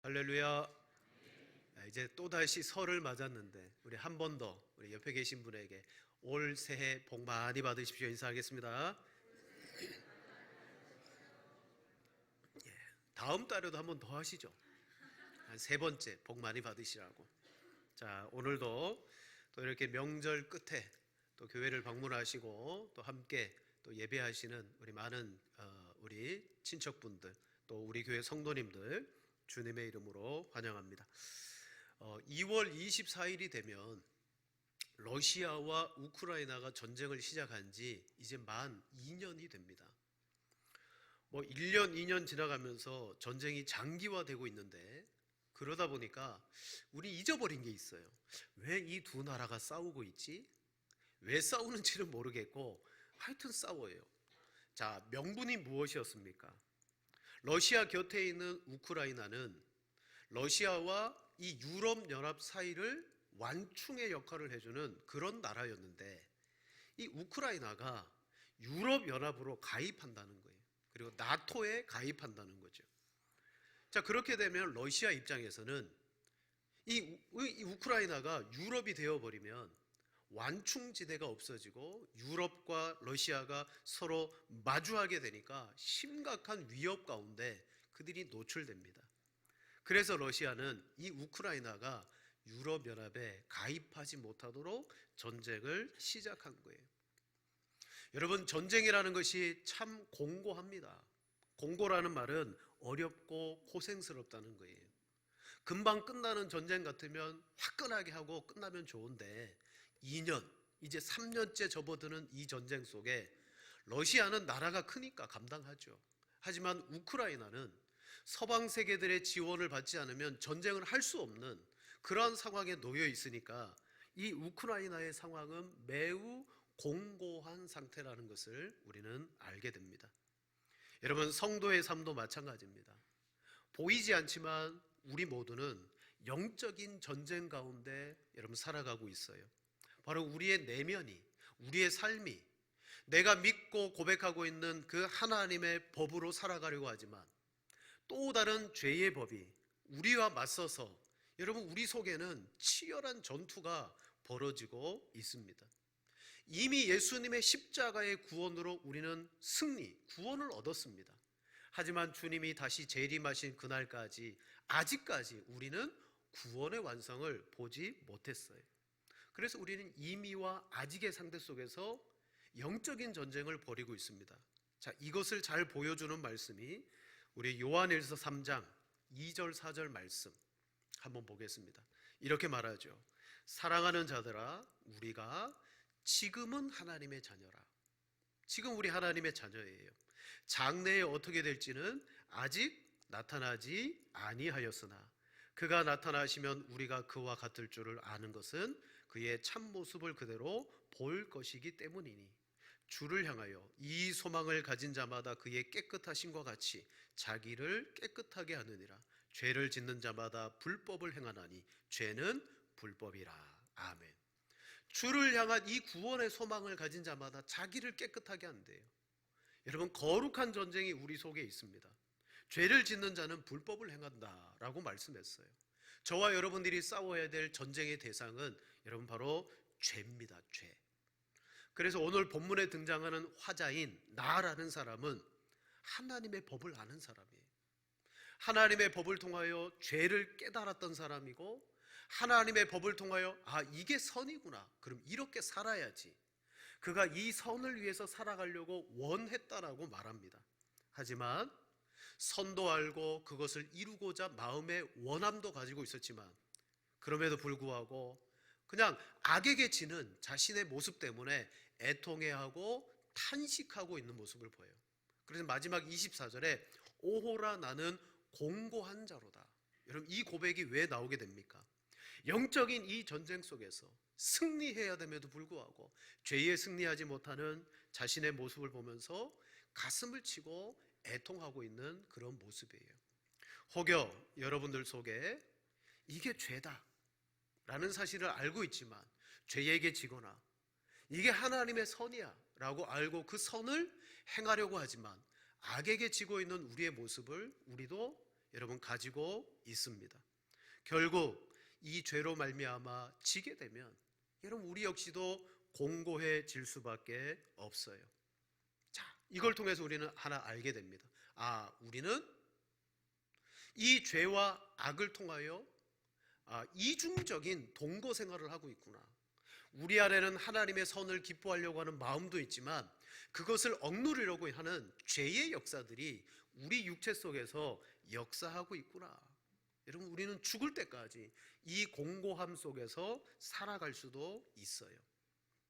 할렐루야. 이제 또다시 설을 맞았는데 우리 한 번 더 우리 옆에 계신 분에게 올 새해 복 많이 받으십시오 인사하겠습니다. 다음 달에도 한 번 더 하시죠. 한 세 번째 복 많이 받으시라고. 자, 오늘도 또 이렇게 명절 끝에 또 교회를 방문하시고 또 함께 또 예배하시는 우리 많은 우리 친척분들 또 우리 교회 성도님들 주님의 이름으로 환영합니다. 2월 24일이 되면 러시아와 우크라이나가 전쟁을 시작한 지 이제 만 2년이 됩니다. 1년, 2년 지나가면서 전쟁이 장기화되고 있는데 그러다 보니까 우리 잊어버린 게 있어요. 왜 이 두 나라가 싸우고 있지? 왜 싸우는지는 모르겠고 하여튼 싸워요. 자, 명분이 무엇이었습니까? 러시아 곁에 있는 우크라이나는 러시아와 이 유럽연합 사이를 완충의 역할을 해주는 그런 나라였는데 이 우크라이나가 유럽연합으로 가입한다는 거예요. 그리고 나토에 가입한다는 거죠. 자, 그렇게 되면 러시아 입장에서는 이 우크라이나가 유럽이 되어버리면 완충지대가 없어지고 유럽과 러시아가 서로 마주하게 되니까 심각한 위협 가운데 그들이 노출됩니다. 그래서 러시아는 이 우크라이나가 유럽연합에 가입하지 못하도록 전쟁을 시작한 거예요. 여러분, 전쟁이라는 것이 참 공고합니다. 공고라는 말은 어렵고 고생스럽다는 거예요. 금방 끝나는 전쟁 같으면 화끈하게 하고 끝나면 좋은데 2년, 이제 3년째 접어드는 이 전쟁 속에 러시아는 나라가 크니까 감당하죠. 하지만 우크라이나는 서방 세계들의 지원을 받지 않으면 전쟁을 할 수 없는 그러한 상황에 놓여 있으니까 이 우크라이나의 상황은 매우 공고한 상태라는 것을 우리는 알게 됩니다. 여러분, 성도의 삶도 마찬가지입니다. 보이지 않지만 우리 모두는 영적인 전쟁 가운데 여러분 살아가고 있어요. 바로 우리의 내면이, 우리의 삶이 내가 믿고 고백하고 있는 그 하나님의 법으로 살아가려고 하지만 또 다른 죄의 법이 우리와 맞서서 여러분 우리 속에는 치열한 전투가 벌어지고 있습니다. 이미 예수님의 십자가의 구원으로 우리는 구원을 얻었습니다. 하지만 주님이 다시 재림하신 그날까지 아직까지 우리는 구원의 완성을 보지 못했어요. 그래서 우리는 이미와 아직의 상태 속에서 영적인 전쟁을 벌이고 있습니다. 자, 이것을 잘 보여주는 말씀이 우리 요한일서 3장 2절 4절 말씀 한번 보겠습니다. 이렇게 말하죠. 사랑하는 자들아, 우리가 지금은 하나님의 자녀라. 지금 우리 하나님의 자녀예요. 장래에 어떻게 될지는 아직 나타나지 아니하였으나 그가 나타나시면 우리가 그와 같을 줄을 아는 것은 그의 참모습을 그대로 볼 것이기 때문이니 주를 향하여 이 소망을 가진 자마다 그의 깨끗하심과 같이 자기를 깨끗하게 하느니라. 죄를 짓는 자마다 불법을 행하나니 죄는 불법이라. 아멘. 주를 향한 이 구원의 소망을 가진 자마다 자기를 깨끗하게 한대요. 여러분, 거룩한 전쟁이 우리 속에 있습니다. 죄를 짓는 자는 불법을 행한다라고 말씀했어요. 저와 여러분들이 싸워야 될 전쟁의 대상은 여러분 바로 죄입니다. 죄. 그래서 오늘 본문에 등장하는 화자인 나라는 사람은 하나님의 법을 아는 사람이에요. 하나님의 법을 통하여 죄를 깨달았던 사람이고 하나님의 법을 통하여 이게 선이구나, 그럼 이렇게 살아야지, 그가 이 선을 위해서 살아가려고 원했다라고 말합니다. 하지만 선도 알고 그것을 이루고자 마음의 원함도 가지고 있었지만 그럼에도 불구하고 그냥 악에게 지는 자신의 모습 때문에 애통해하고 탄식하고 있는 모습을 보여요. 그래서 마지막 24절에 오호라 나는 공고한 자로다. 여러분, 이 고백이 왜 나오게 됩니까? 영적인 이 전쟁 속에서 승리해야 됨에도 불구하고 죄에 승리하지 못하는 자신의 모습을 보면서 가슴을 치고 애통하고 있는 그런 모습이에요. 혹여 여러분들 속에 이게 죄다 라는 사실을 알고 있지만 죄에게 지거나 이게 하나님의 선이야 라고 알고 그 선을 행하려고 하지만 악에게 지고 있는 우리의 모습을 우리도 여러분 가지고 있습니다. 결국 이 죄로 말미암아 지게 되면 여러분 우리 역시도 공고해질 수밖에 없어요. 자, 이걸 통해서 우리는 하나 알게 됩니다. 우리는 이 죄와 악을 통하여 이중적인 동거 생활을 하고 있구나. 우리 안에는 하나님의 선을 기뻐하려고 하는 마음도 있지만 그것을 억누르려고 하는 죄의 역사들이 우리 육체 속에서 역사하고 있구나. 여러분 우리는 죽을 때까지 이 공고함 속에서 살아갈 수도 있어요.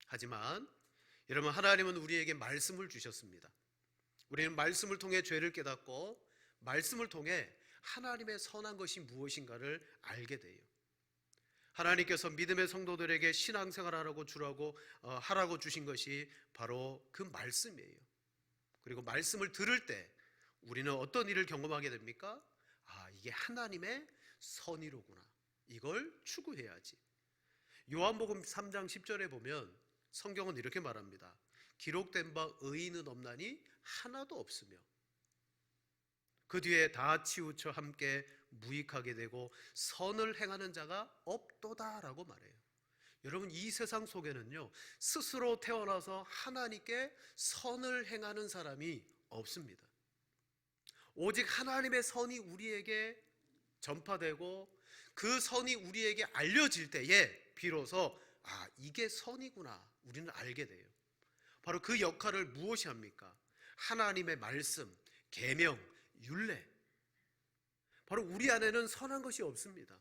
하지만 여러분 하나님은 우리에게 말씀을 주셨습니다. 우리는 말씀을 통해 죄를 깨닫고 말씀을 통해 하나님의 선한 것이 무엇인가를 알게 돼요. 하나님께서 믿음의 성도들에게 신앙생활하라고 하라고 주신 것이 바로 그 말씀이에요. 그리고 말씀을 들을 때 우리는 어떤 일을 경험하게 됩니까? 이게 하나님의 선의로구나. 이걸 추구해야지. 요한복음 3장 10절에 보면 성경은 이렇게 말합니다. 기록된 바 의인은 없나니 하나도 없으며 그 뒤에 다 치우쳐 함께 무익하게 되고 선을 행하는 자가 없도다라고 말해요. 여러분 이 세상 속에는요 스스로 태어나서 하나님께 선을 행하는 사람이 없습니다. 오직 하나님의 선이 우리에게 전파되고 그 선이 우리에게 알려질 때에 비로소 이게 선이구나 우리는 알게 돼요. 바로 그 역할을 무엇이 합니까? 하나님의 말씀, 계명, 율례. 바로 우리 안에는 선한 것이 없습니다.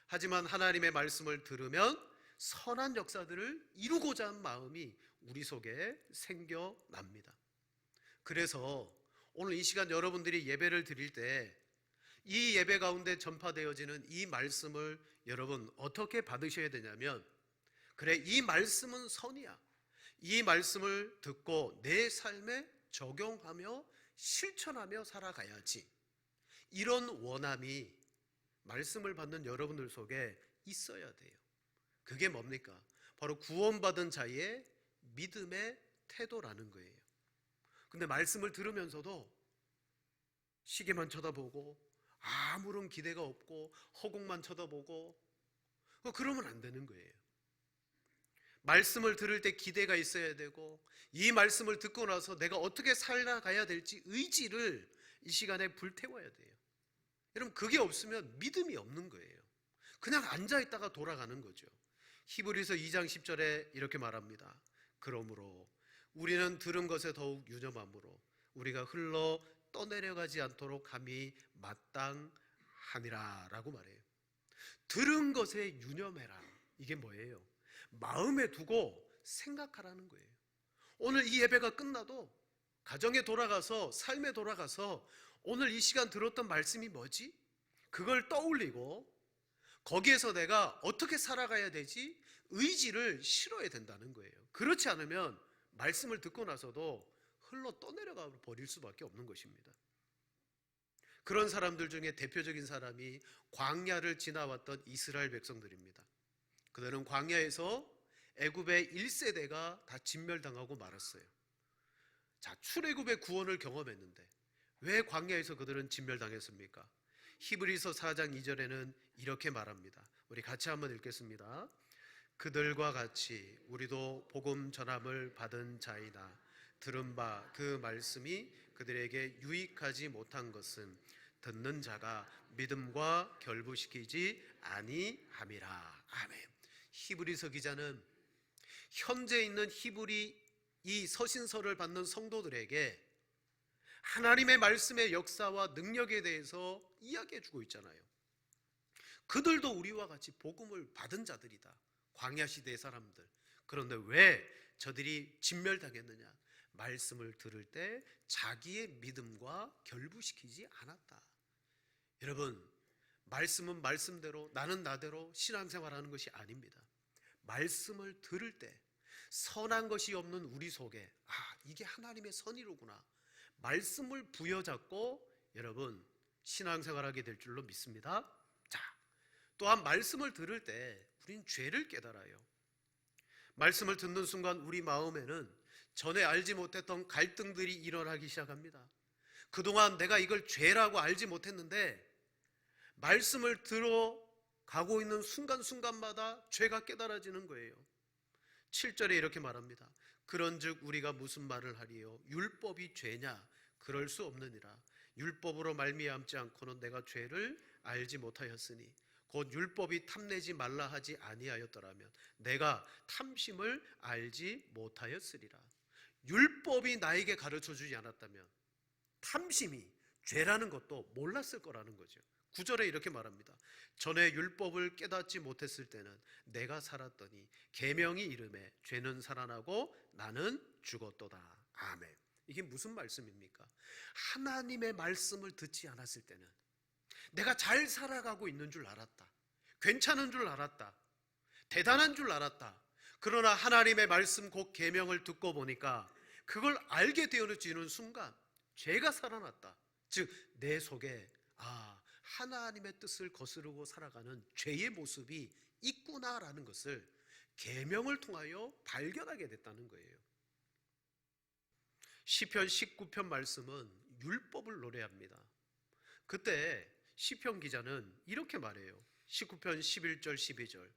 하지만 하나님의 말씀을 들으면 선한 역사들을 이루고자 하는 마음이 우리 속에 생겨납니다. 그래서 오늘 이 시간 여러분들이 예배를 드릴 때 이 예배 가운데 전파되어지는 이 말씀을 여러분 어떻게 받으셔야 되냐면, 그래 이 말씀은 선이야. 이 말씀을 듣고 내 삶에 적용하며 실천하며 살아가야지. 이런 원함이 말씀을 받는 여러분들 속에 있어야 돼요. 그게 뭡니까? 바로 구원받은 자의 믿음의 태도라는 거예요. 근데 말씀을 들으면서도 시계만 쳐다보고 아무런 기대가 없고 허공만 쳐다보고 그러면 안 되는 거예요. 말씀을 들을 때 기대가 있어야 되고 이 말씀을 듣고 나서 내가 어떻게 살아가야 될지 의지를 이 시간에 불태워야 돼요. 여러분 그게 없으면 믿음이 없는 거예요. 그냥 앉아있다가 돌아가는 거죠. 히브리서 2장 10절에 이렇게 말합니다. 그러므로 우리는 들은 것에 더욱 유념함으로 우리가 흘러 떠내려가지 않도록 함이 마땅하니라 라고 말해요. 들은 것에 유념해라. 이게 뭐예요? 마음에 두고 생각하라는 거예요. 오늘 이 예배가 끝나도 가정에 돌아가서 삶에 돌아가서 오늘 이 시간 들었던 말씀이 뭐지? 그걸 떠올리고 거기에서 내가 어떻게 살아가야 되지? 의지를 실어야 된다는 거예요. 그렇지 않으면 말씀을 듣고 나서도 흘러 떠내려가 버릴 수밖에 없는 것입니다. 그런 사람들 중에 대표적인 사람이 광야를 지나왔던 이스라엘 백성들입니다. 그들은 광야에서 애굽의 1세대가 다 진멸당하고 말았어요. 자, 출애굽의 구원을 경험했는데 왜 광야에서 그들은 진멸당했습니까? 히브리서 4장 2절에는 이렇게 말합니다. 우리 같이 한번 읽겠습니다. 그들과 같이 우리도 복음 전함을 받은 자이나 들은 바 그 말씀이 그들에게 유익하지 못한 것은 듣는 자가 믿음과 결부시키지 아니함이라. 아멘. 히브리서 기자는 현재 있는 히브리 이 서신서를 받는 성도들에게 하나님의 말씀의 역사와 능력에 대해서 이야기해 주고 있잖아요. 그들도 우리와 같이 복음을 받은 자들이다. 광야 시대의 사람들. 그런데 왜 저들이 진멸당했느냐? 말씀을 들을 때 자기의 믿음과 결부시키지 않았다. 여러분, 말씀은 말씀대로 나는 나대로 신앙생활하는 것이 아닙니다. 말씀을 들을 때 선한 것이 없는 우리 속에 이게 하나님의 선의로구나. 말씀을 부여잡고 여러분 신앙생활하게 될 줄로 믿습니다. 자, 또한 말씀을 들을 때 우린 죄를 깨달아요. 말씀을 듣는 순간 우리 마음에는 전에 알지 못했던 갈등들이 일어나기 시작합니다. 그동안 내가 이걸 죄라고 알지 못했는데 말씀을 들어가고 있는 순간순간마다 죄가 깨달아지는 거예요. 7절에 이렇게 말합니다. 그런즉 우리가 무슨 말을 하리요? 율법이 죄냐? 그럴 수 없느니라. 율법으로 말미암지 않고는 내가 죄를 알지 못하였으니 곧 율법이 탐내지 말라 하지 아니하였더라면 내가 탐심을 알지 못하였으리라. 율법이 나에게 가르쳐 주지 않았다면 탐심이 죄라는 것도 몰랐을 거라는 거죠. 9절에 이렇게 말합니다. 전에 율법을 깨닫지 못했을 때는 내가 살았더니 계명이 이름에 죄는 살아나고 나는 죽었도다. 아멘. 이게 무슨 말씀입니까? 하나님의 말씀을 듣지 않았을 때는 내가 잘 살아가고 있는 줄 알았다. 괜찮은 줄 알았다. 대단한 줄 알았다. 그러나 하나님의 말씀 곧 계명을 듣고 보니까 그걸 알게 되어지는 순간 죄가 살아났다. 즉 내 속에 하나님의 뜻을 거스르고 살아가는 죄의 모습이 있구나라는 것을 계명을 통하여 발견하게 됐다는 거예요. 시편 19편 말씀은 율법을 노래합니다. 그때 시편 기자는 이렇게 말해요. 19편 11절 12절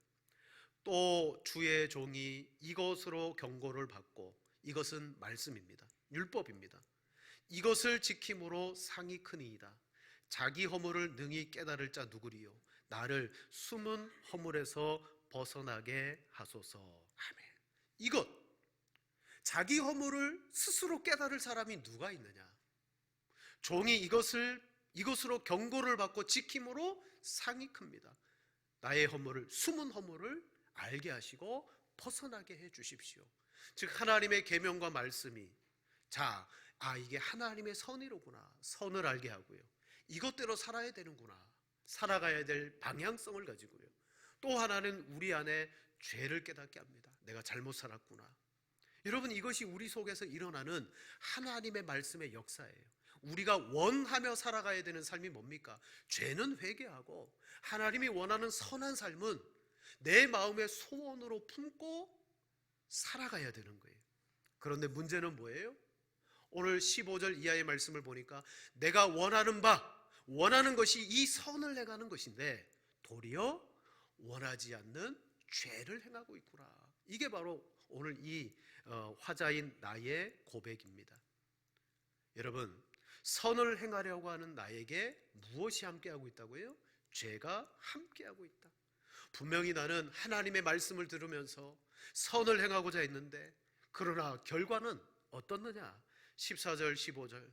또 주의 종이 이것으로 경고를 받고, 이것은 말씀입니다. 율법입니다. 이것을 지킴으로 상이 크니이다. 자기 허물을 능히 깨달을 자 누구리요? 나를 숨은 허물에서 벗어나게 하소서. 아멘. 이것, 자기 허물을 스스로 깨달을 사람이 누가 있느냐? 종이 이것으로 경고를 받고 지킴으로 상이 큽니다. 나의 허물을, 숨은 허물을 알게 하시고 벗어나게 해 주십시오. 즉 하나님의 계명과 말씀이 이게 하나님의 선의로구나, 선을 알게 하고요. 이것대로 살아야 되는구나, 살아가야 될 방향성을 가지고요. 또 하나는 우리 안에 죄를 깨닫게 합니다. 내가 잘못 살았구나. 여러분, 이것이 우리 속에서 일어나는 하나님의 말씀의 역사예요. 우리가 원하며 살아가야 되는 삶이 뭡니까? 죄는 회개하고 하나님이 원하는 선한 삶은 내 마음의 소원으로 품고 살아가야 되는 거예요. 그런데 문제는 뭐예요? 오늘 15절 이하의 말씀을 보니까 내가 원하는 것이 이 선을 행하는 것인데 도리어 원하지 않는 죄를 행하고 있구나. 이게 바로 오늘 이 화자인 나의 고백입니다. 여러분, 선을 행하려고 하는 나에게 무엇이 함께하고 있다고요? 죄가 함께하고 있다. 분명히 나는 하나님의 말씀을 들으면서 선을 행하고자 했는데, 그러나 결과는 어떻느냐? 14절 15절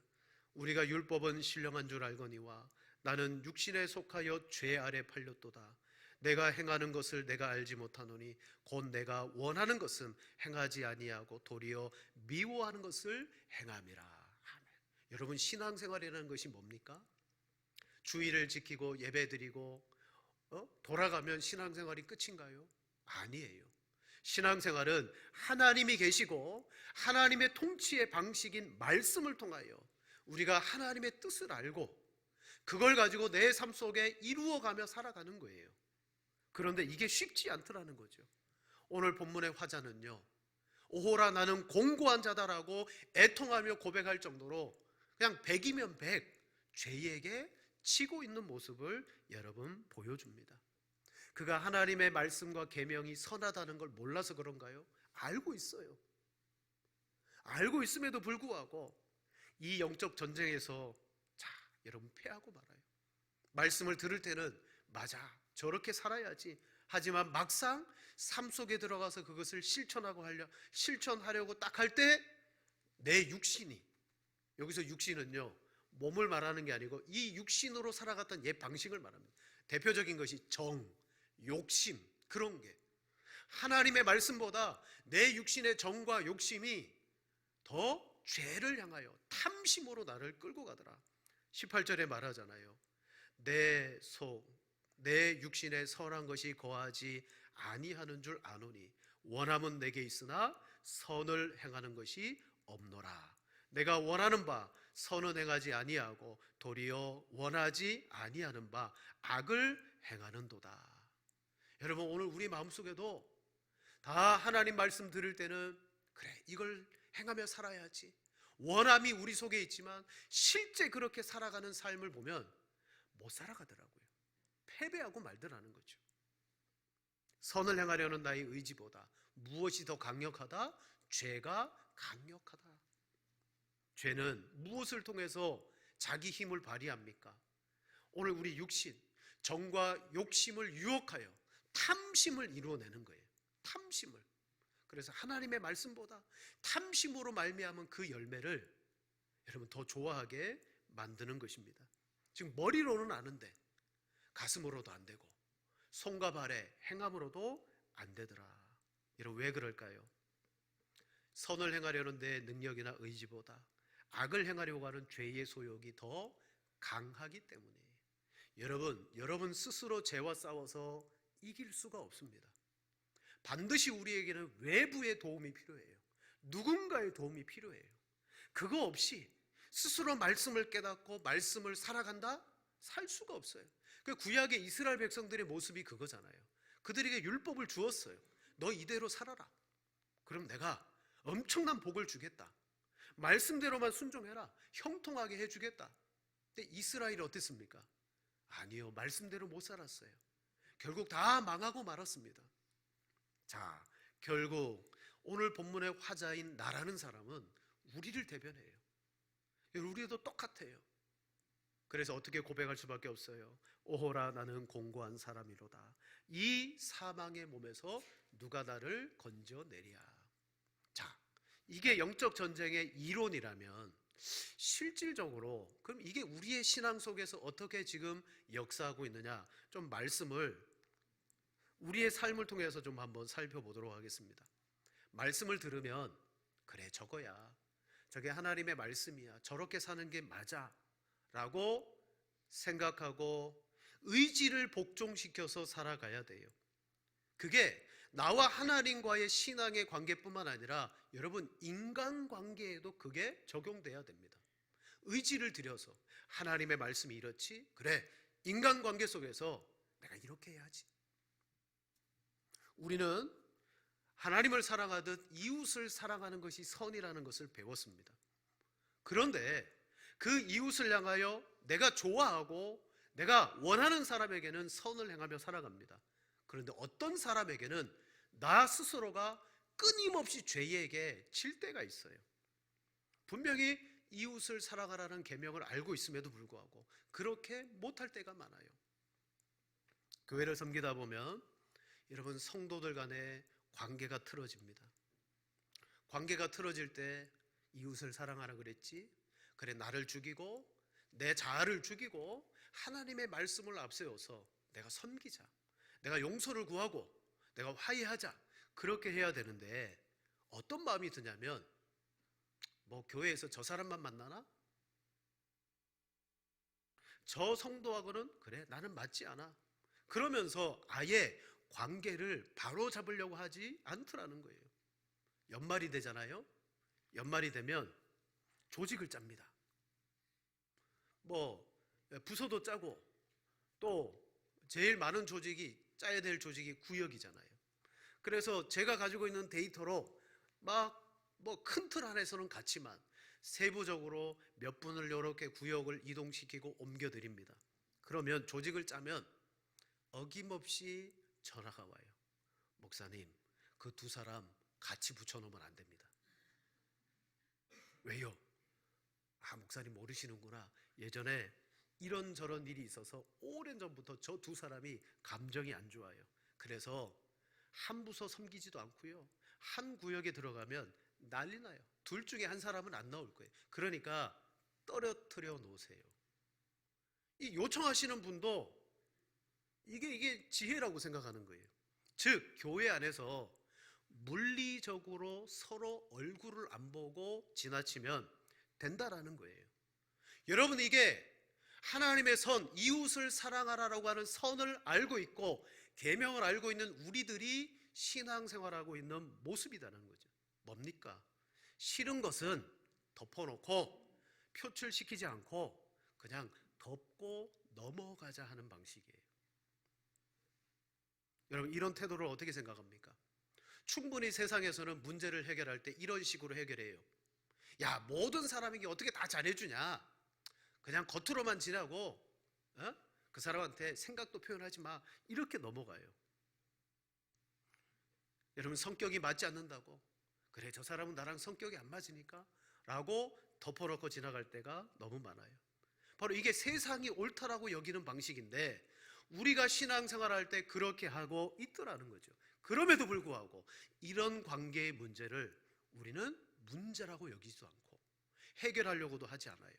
우리가 율법은 신령한 줄 알거니와 나는 육신에 속하여 죄 아래 팔렸도다. 내가 행하는 것을 내가 알지 못하노니 곧 내가 원하는 것은 행하지 아니하고 도리어 미워하는 것을 행함이라. 아멘. 여러분, 신앙생활이라는 것이 뭡니까? 주의를 지키고 예배드리고 돌아가면 신앙생활이 끝인가요? 아니에요. 신앙생활은 하나님이 계시고 하나님의 통치의 방식인 말씀을 통하여 우리가 하나님의 뜻을 알고 그걸 가지고 내 삶 속에 이루어가며 살아가는 거예요. 그런데 이게 쉽지 않더라는 거죠. 오늘 본문의 화자는요, 오호라 나는 공고한 자다라고 애통하며 고백할 정도로 그냥 100이면 100 죄에게 치고 있는 모습을 여러분 보여줍니다. 그가 하나님의 말씀과 계명이 선하다는 걸 몰라서 그런가요? 알고 있어요. 알고 있음에도 불구하고 이 영적 전쟁에서 여러분 패하고 말아요. 말씀을 들을 때는 맞아, 저렇게 살아야지. 하지만 막상 삶 속에 들어가서 그것을 실천하려고 딱 할 때 내 육신이, 여기서 육신은요 몸을 말하는 게 아니고 이 육신으로 살아갔던 옛 방식을 말합니다. 대표적인 것이 욕심, 그런 게 하나님의 말씀보다 내 육신의 정과 욕심이 더 죄를 향하여 탐심으로 나를 끌고 가더라. 18절에 말하잖아요. 내 육신에 선한 것이 거하지 아니하는 줄 아노니 원함은 내게 있으나 선을 행하는 것이 없노라. 내가 원하는 바 선은 행하지 아니하고 도리어 원하지 아니하는 바 악을 행하는도다. 여러분, 오늘 우리 마음속에도 다 하나님 말씀 들을 때는 그래, 이걸 행하며 살아야지, 원함이 우리 속에 있지만 실제 그렇게 살아가는 삶을 보면 못 살아가더라고요. 패배하고 말더라는 거죠. 선을 행하려는 나의 의지보다 무엇이 더 강력하다? 죄가 강력하다. 죄는 무엇을 통해서 자기 힘을 발휘합니까? 오늘 우리 육신, 정과 욕심을 유혹하여 탐심을 이루어내는 거예요. 탐심을. 그래서 하나님의 말씀보다 탐심으로 말미암은 그 열매를 여러분 더 좋아하게 만드는 것입니다. 지금 머리로는 아는데 가슴으로도 안 되고 손과 발의 행함으로도 안 되더라. 여러분 왜 그럴까요? 선을 행하려는 내 능력이나 의지보다 악을 행하려고 하는 죄의 소욕이 더 강하기 때문이에요. 여러분 스스로 죄와 싸워서 이길 수가 없습니다. 반드시 우리에게는 외부의 도움이 필요해요. 누군가의 도움이 필요해요. 그거 없이 스스로 말씀을 깨닫고 말씀을 살아간다? 살 수가 없어요. 그 구약의 이스라엘 백성들의 모습이 그거잖아요. 그들에게 율법을 주었어요. 너 이대로 살아라. 그럼 내가 엄청난 복을 주겠다. 말씀대로만 순종해라. 형통하게 해주겠다. 근데 이스라엘이 어땠습니까? 아니요. 말씀대로 못 살았어요. 결국 다 망하고 말았습니다. 자, 결국 오늘 본문의 화자인 나라는 사람은 우리를 대변해요. 우리도 똑같아요. 그래서 어떻게 고백할 수밖에 없어요. 오호라 나는 공고한 사람이로다. 이 사망의 몸에서 누가 나를 건져내랴. 자, 이게 영적 전쟁의 이론이라면 실질적으로 그럼 이게 우리의 신앙 속에서 어떻게 지금 역사하고 있느냐, 좀 말씀을 우리의 삶을 통해서 좀 한번 살펴보도록 하겠습니다. 말씀을 들으면 그래 저거야, 저게 하나님의 말씀이야, 저렇게 사는 게 맞아 라고 생각하고 의지를 복종시켜서 살아가야 돼요. 그게 나와 하나님과의 신앙의 관계뿐만 아니라 여러분 인간관계에도 그게 적용돼야 됩니다. 의지를 들여서 하나님의 말씀이 이렇지? 그래, 인간관계 속에서 내가 이렇게 해야지. 우리는 하나님을 사랑하듯 이웃을 사랑하는 것이 선이라는 것을 배웠습니다. 그런데 그 이웃을 향하여 내가 좋아하고 내가 원하는 사람에게는 선을 행하며 살아갑니다. 그런데 어떤 사람에게는 나 스스로가 끊임없이 죄에게 칠 때가 있어요. 분명히 이웃을 사랑하라는 계명을 알고 있음에도 불구하고 그렇게 못할 때가 많아요. 교회를 섬기다 보면 여러분 성도들 간의 관계가 틀어집니다. 관계가 틀어질 때 이웃을 사랑하라 그랬지? 그래, 나를 죽이고 내 자아를 죽이고 하나님의 말씀을 앞세워서 내가 섬기자, 내가 용서를 구하고 내가 화해하자, 그렇게 해야 되는데 어떤 마음이 드냐면 뭐 교회에서 저 사람만 만나나? 저 성도하고는 그래 나는 맞지 않아, 그러면서 아예 관계를 바로 잡으려고 하지 않더라는 거예요. 연말이 되잖아요. 연말이 되면 조직을 짭니다. 뭐 부서도 짜고 또 제일 많은 조직이 짜야 될 조직이 구역이잖아요. 그래서 제가 가지고 있는 데이터로 막 뭐 큰 틀 안에서는 같지만 세부적으로 몇 분을 이렇게 구역을 이동시키고 옮겨드립니다. 그러면 조직을 짜면 어김없이 전화가 와요. 목사님, 그 두 사람 같이 붙여놓으면 안 됩니다. 왜요? 아, 목사님 모르시는구나. 예전에 이런저런 일이 있어서 오랜 전부터 저 두 사람이 감정이 안 좋아요. 그래서 한 부서 섬기지도 않고요, 한 구역에 들어가면 난리 나요. 둘 중에 한 사람은 안 나올 거예요. 그러니까 떨어뜨려 놓으세요. 이 요청하시는 분도 이게 지혜라고 생각하는 거예요. 즉 교회 안에서 물리적으로 서로 얼굴을 안 보고 지나치면 된다라는 거예요. 여러분, 이게 하나님의 선, 이웃을 사랑하라라고 하는 선을 알고 있고 계명을 알고 있는 우리들이 신앙생활하고 있는 모습이라는 거죠. 뭡니까? 싫은 것은 덮어놓고 표출시키지 않고 그냥 덮고 넘어가자 하는 방식이에요. 여러분, 이런 태도를 어떻게 생각합니까? 충분히 세상에서는 문제를 해결할 때 이런 식으로 해결해요. 야, 모든 사람에게 어떻게 다 잘해주냐? 그냥 겉으로만 지나고 그 사람한테 생각도 표현하지 마. 이렇게 넘어가요. 여러분, 성격이 맞지 않는다고, 그래 저 사람은 나랑 성격이 안 맞으니까 라고 덮어놓고 지나갈 때가 너무 많아요. 바로 이게 세상이 옳다라고 여기는 방식인데 우리가 신앙생활할 때 그렇게 하고 있더라는 거죠. 그럼에도 불구하고 이런 관계의 문제를 우리는 문제라고 여기지도 않고 해결하려고도 하지 않아요.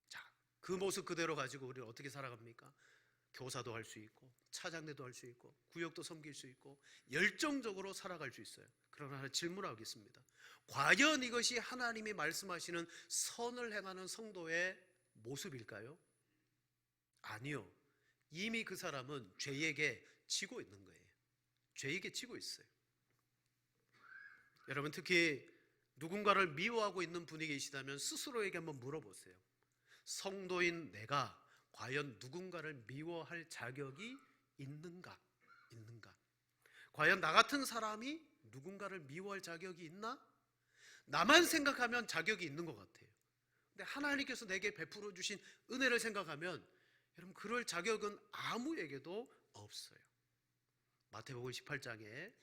자, 그 모습 그대로 가지고 우리는 어떻게 살아갑니까? 교사도 할 수 있고 차장대도 할 수 있고 구역도 섬길 수 있고 열정적으로 살아갈 수 있어요. 그러나 하나 질문하겠습니다. 과연 이것이 하나님이 말씀하시는 선을 행하는 성도의 모습일까요? 아니요. 이미 그 사람은 죄에게 지고 있는 거예요. 죄에게 지고 있어요. 여러분, 특히 누군가를 미워하고 있는 분이 계시다면 스스로에게 한번 물어보세요. 성도인 내가 과연 누군가를 미워할 자격이 있는가? 과연 나 같은 사람이 누군가를 미워할 자격이 있나? 나만 생각하면 자격이 있는 것 같아요. 근데 하나님께서 내게 베풀어 주신 은혜를 생각하면 여러분, 그럴 자격은 아무에게도 없어요. 마태복음 18장에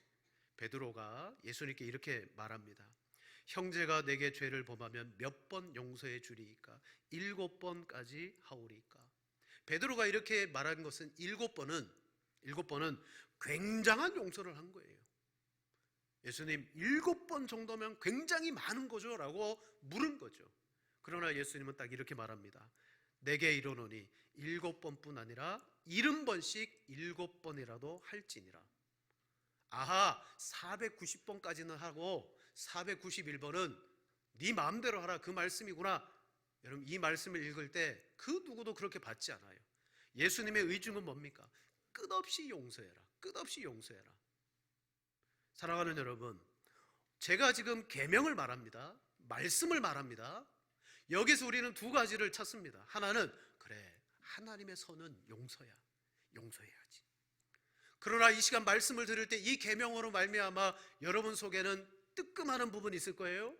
베드로가 예수님께 이렇게 말합니다. 형제가 내게 죄를 범하면 몇 번 용서해 주리이까? 7번까지 하오리이까? 베드로가 이렇게 말한 것은 7번은 굉장한 용서를 한 거예요. 예수님, 7번 정도면 굉장히 많은 거죠? 라고 물은 거죠. 그러나 예수님은 딱 이렇게 말합니다. 내게 이르노니 7번뿐 아니라 70번씩 7번이라도 할지니라. 아하, 490번까지는 하고 491번은 네 마음대로 하라, 그 말씀이구나. 여러분, 이 말씀을 읽을 때 그 누구도 그렇게 받지 않아요. 예수님의 의중은 뭡니까? 끝없이 용서해라. 끝없이 용서해라. 사랑하는 여러분, 제가 지금 계명을 말합니다. 말씀을 말합니다. 여기서 우리는 두 가지를 찾습니다. 하나는 그래, 하나님의 선은 용서야. 용서해야지. 그러나 이 시간 말씀을 들을 때 이 계명으로 말미암아 여러분 속에는 뜨끔하는 부분이 있을 거예요.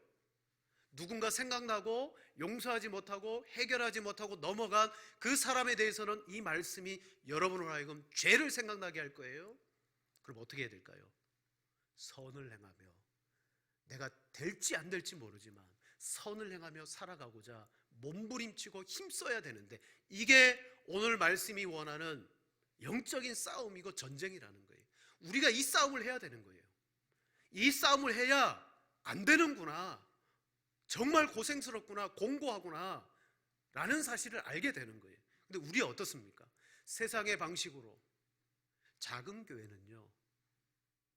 누군가 생각나고 용서하지 못하고 해결하지 못하고 넘어간 그 사람에 대해서는 이 말씀이 여러분으로 하여금 죄를 생각나게 할 거예요. 그럼 어떻게 해야 될까요? 선을 행하며, 내가 될지 안 될지 모르지만 선을 행하며 살아가고자 몸부림치고 힘써야 되는데, 이게 오늘 말씀이 원하는 영적인 싸움이고 전쟁이라는 거예요. 우리가 이 싸움을 해야 되는 거예요. 이 싸움을 해야 안 되는구나, 정말 고생스럽구나, 공고하구나 라는 사실을 알게 되는 거예요. 근데 우리 어떻습니까? 세상의 방식으로 작은 교회는요,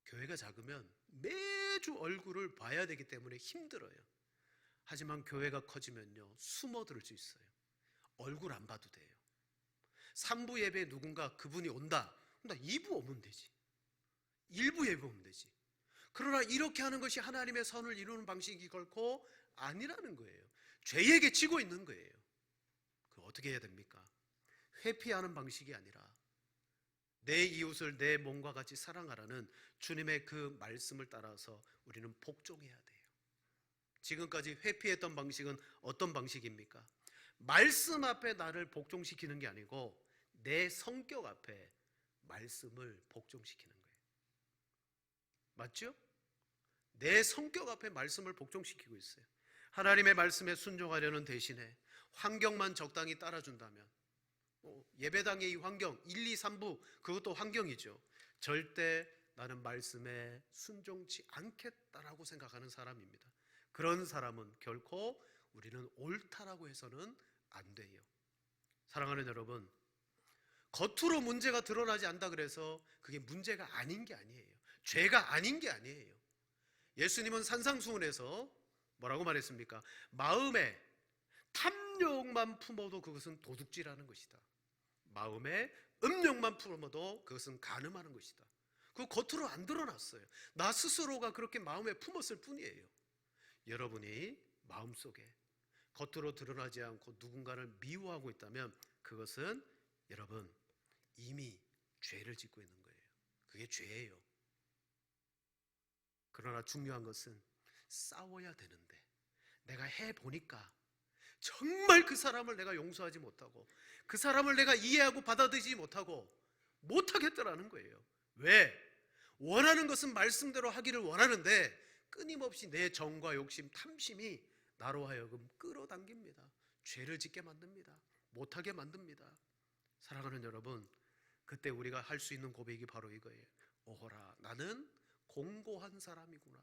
교회가 작으면 매주 얼굴을 봐야 되기 때문에 힘들어요. 하지만 교회가 커지면요, 숨어들 수 있어요. 얼굴 안 봐도 돼요. 3부 예배에 누군가 그분이 온다, 나 2부 오면 되지, 1부 예배 오면 되지. 그러나 이렇게 하는 것이 하나님의 선을 이루는 방식이 결코 아니라는 거예요. 죄에게 지고 있는 거예요. 그럼 어떻게 해야 됩니까? 회피하는 방식이 아니라 내 이웃을 내 몸과 같이 사랑하라는 주님의 그 말씀을 따라서 우리는 복종해야 돼요. 지금까지 회피했던 방식은 어떤 방식입니까? 말씀 앞에 나를 복종시키는 게 아니고 내 성격 앞에 말씀을 복종시키는 거예요. 맞죠? 내 성격 앞에 말씀을 복종시키고 있어요. 하나님의 말씀에 순종하려는 대신에 환경만 적당히 따라준다면, 예배당의 이 환경 1, 2, 3부 그것도 환경이죠. 절대 나는 말씀에 순종치 않겠다라고 생각하는 사람입니다. 그런 사람은 결코 우리는 옳다라고 해서는 안 돼요. 사랑하는 여러분, 겉으로 문제가 드러나지 않는다 그래서 그게 문제가 아닌 게 아니에요. 죄가 아닌 게 아니에요. 예수님은 산상수훈에서 뭐라고 말했습니까? 마음에 탐욕만 품어도 그것은 도둑질하는 것이다. 마음에 음욕만 품어도 그것은 간음하는 것이다. 그거 겉으로 안 드러났어요. 나 스스로가 그렇게 마음에 품었을 뿐이에요. 여러분이 마음속에 겉으로 드러나지 않고 누군가를 미워하고 있다면 그것은 여러분 이미 죄를 짓고 있는 거예요. 그게 죄예요. 그러나 중요한 것은 싸워야 되는데 내가 해보니까 정말 그 사람을 내가 용서하지 못하고 그 사람을 내가 이해하고 받아들이지 못하겠더라는 거예요. 왜? 원하는 것은 말씀대로 하기를 원하는데 끊임없이 내 정과 욕심, 탐심이 나로 하여금 끌어당깁니다. 죄를 짓게 만듭니다. 못하게 만듭니다. 사랑하는 여러분, 그때 우리가 할 수 있는 고백이 바로 이거예요. 오호라, 나는 공고한 사람이구나.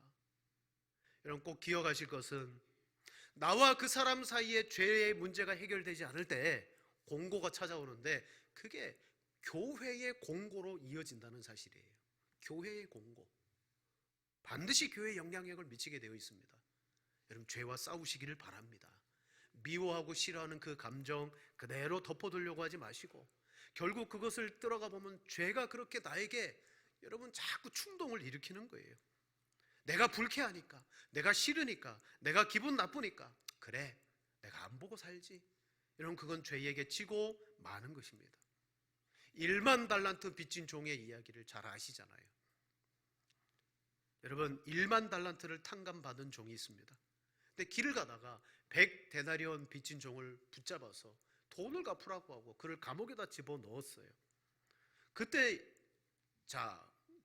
여러분 꼭 기억하실 것은, 나와 그 사람 사이에 죄의 문제가 해결되지 않을 때 공고가 찾아오는데, 그게 교회의 공고로 이어진다는 사실이에요. 교회의 공고, 반드시 교회에 영향력을 미치게 되어 있습니다. 여러분, 죄와 싸우시기를 바랍니다. 미워하고 싫어하는 그 감정 그대로 덮어두려고 하지 마시고, 결국 그것을 들어가 보면 죄가 그렇게 나에게 여러분 자꾸 충동을 일으키는 거예요. 내가 불쾌하니까, 내가 싫으니까, 내가 기분 나쁘니까, 그래 내가 안 보고 살지. 여러분, 그건 죄에게 지고 마는 것입니다. 1만 달란트 빚진 종의 이야기를 잘 아시잖아요. 여러분, 1만 달란트를 탕감받은 종이 있습니다. 근데 길을 가다가 100데나리온 빚진 종을 붙잡아서 돈을 갚으라고 하고 그를 감옥에다 집어넣었어요. 그때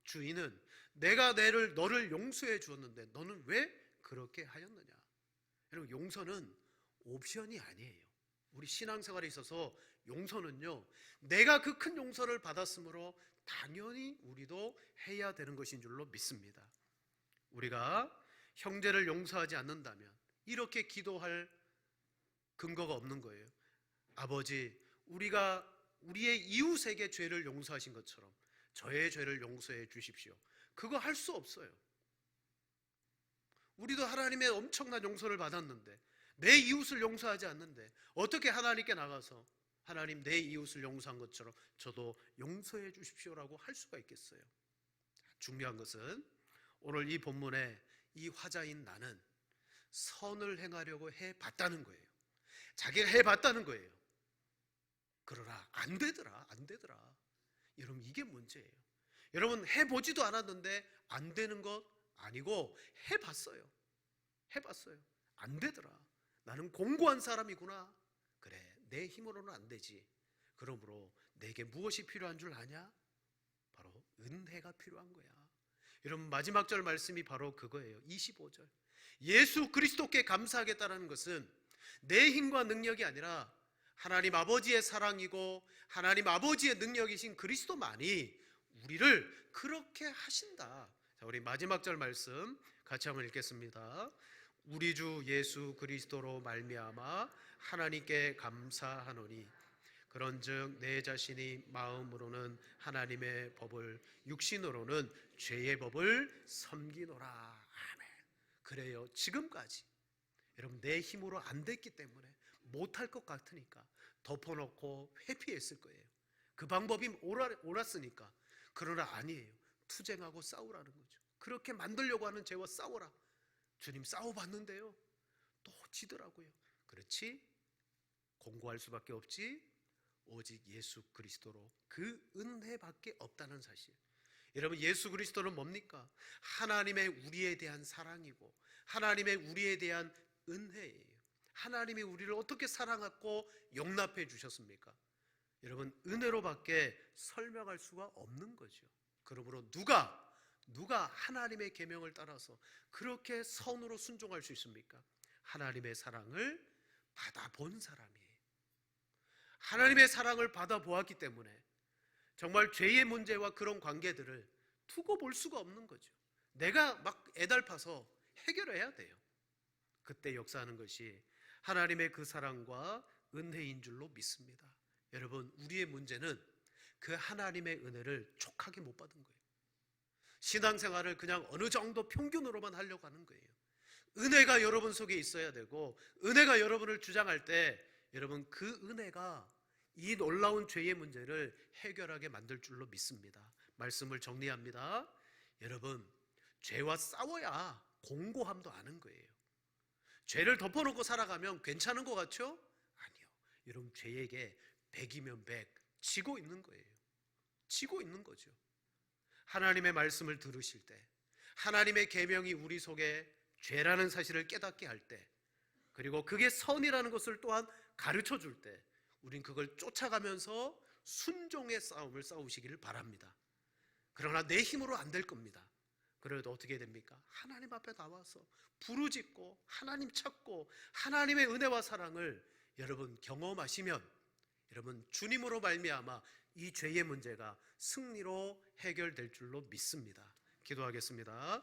주인은, 내가 너를 용서해 주었는데 너는 왜 그렇게 하였느냐. 여러분, 용서는 옵션이 아니에요. 우리 신앙생활에 있어서 용서는요, 내가 그 큰 용서를 받았으므로 당연히 우리도 해야 되는 것인 줄로 믿습니다. 우리가 형제를 용서하지 않는다면 이렇게 기도할 근거가 없는 거예요. 아버지, 우리가 우리의 이웃에게 죄를 용서하신 것처럼 저의 죄를 용서해 주십시오. 그거 할 수 없어요. 우리도 하나님의 엄청난 용서를 받았는데, 내 이웃을 용서하지 않는데 어떻게 하나님께 나가서 하나님, 내 이웃을 용서한 것처럼 저도 용서해 주십시오라고 할 수가 있겠어요? 중요한 것은 오늘 이 본문에 이 화자인 나는 선을 행하려고 해봤다는 거예요. 자기가 해봤다는 거예요. 그러나 안 되더라. 여러분, 이게 문제예요. 여러분, 해보지도 않았는데 안 되는 것 아니고 해봤어요. 안 되더라. 나는 공고한 사람이구나. 그래, 내 힘으로는 안 되지. 그러므로 내게 무엇이 필요한 줄 아냐? 바로 은혜가 필요한 거야. 여러분, 마지막 절 말씀이 바로 그거예요. 25절. 예수 그리스도께 감사하겠다는 것은 내 힘과 능력이 아니라 하나님 아버지의 사랑이고 하나님 아버지의 능력이신 그리스도만이 우리를 그렇게 하신다. 자, 우리 마지막 절 말씀 같이 한번 읽겠습니다. 우리 주 예수 그리스도로 말미암아 하나님께 감사하노니 그런즉 내 자신이 마음으로는 하나님의 법을, 육신으로는 죄의 법을 섬기노라. 아멘. 그래요. 지금까지 여러분, 내 힘으로 안 됐기 때문에 못할 것 같으니까 덮어놓고 회피했을 거예요. 그 방법이 옳았으니까. 그러나 아니에요. 투쟁하고 싸우라는 거죠. 그렇게 만들려고 하는 죄와 싸워라. 주님, 싸워봤는데요, 또 지더라고요. 그렇지? 공고할 수밖에 없지. 오직 예수 그리스도로 그 은혜밖에 없다는 사실. 여러분, 예수 그리스도는 뭡니까? 하나님의 우리에 대한 사랑이고 하나님의 우리에 대한 은혜예요. 하나님이 우리를 어떻게 사랑하고 용납해 주셨습니까? 여러분, 은혜로밖에 설명할 수가 없는 거죠. 그러므로 누가 하나님의 계명을 따라서 그렇게 선으로 순종할 수 있습니까? 하나님의 사랑을 받아본 사람이에요. 하나님의 사랑을 받아보았기 때문에 정말 죄의 문제와 그런 관계들을 두고 볼 수가 없는 거죠. 내가 막 애달파서 해결해야 돼요. 그때 역사하는 것이 하나님의 그 사랑과 은혜인 줄로 믿습니다. 여러분, 우리의 문제는 그 하나님의 은혜를 족하게 못 받은 거예요. 신앙생활을 그냥 어느 정도 평균으로만 하려고 하는 거예요. 은혜가 여러분 속에 있어야 되고, 은혜가 여러분을 주장할 때 여러분, 그 은혜가 이 놀라운 죄의 문제를 해결하게 만들 줄로 믿습니다. 말씀을 정리합니다. 여러분, 죄와 싸워야 공고함도 아는 거예요. 죄를 덮어놓고 살아가면 괜찮은 것 같죠? 아니요. 여러분, 죄에게 100이면 100 지고 있는 거예요. 지고 있는 거죠. 하나님의 말씀을 들으실 때, 하나님의 계명이 우리 속에 죄라는 사실을 깨닫게 할 때, 그리고 그게 선이라는 것을 또한 가르쳐 줄 때 우린 그걸 쫓아가면서 순종의 싸움을 싸우시기를 바랍니다. 그러나 내 힘으로 안 될 겁니다. 그래도 어떻게 됩니까? 하나님 앞에 나와서 부르짖고 하나님 찾고 하나님의 은혜와 사랑을 여러분 경험하시면 여러분 주님으로 말미암아 이 죄의 문제가 승리로 해결될 줄로 믿습니다. 기도하겠습니다.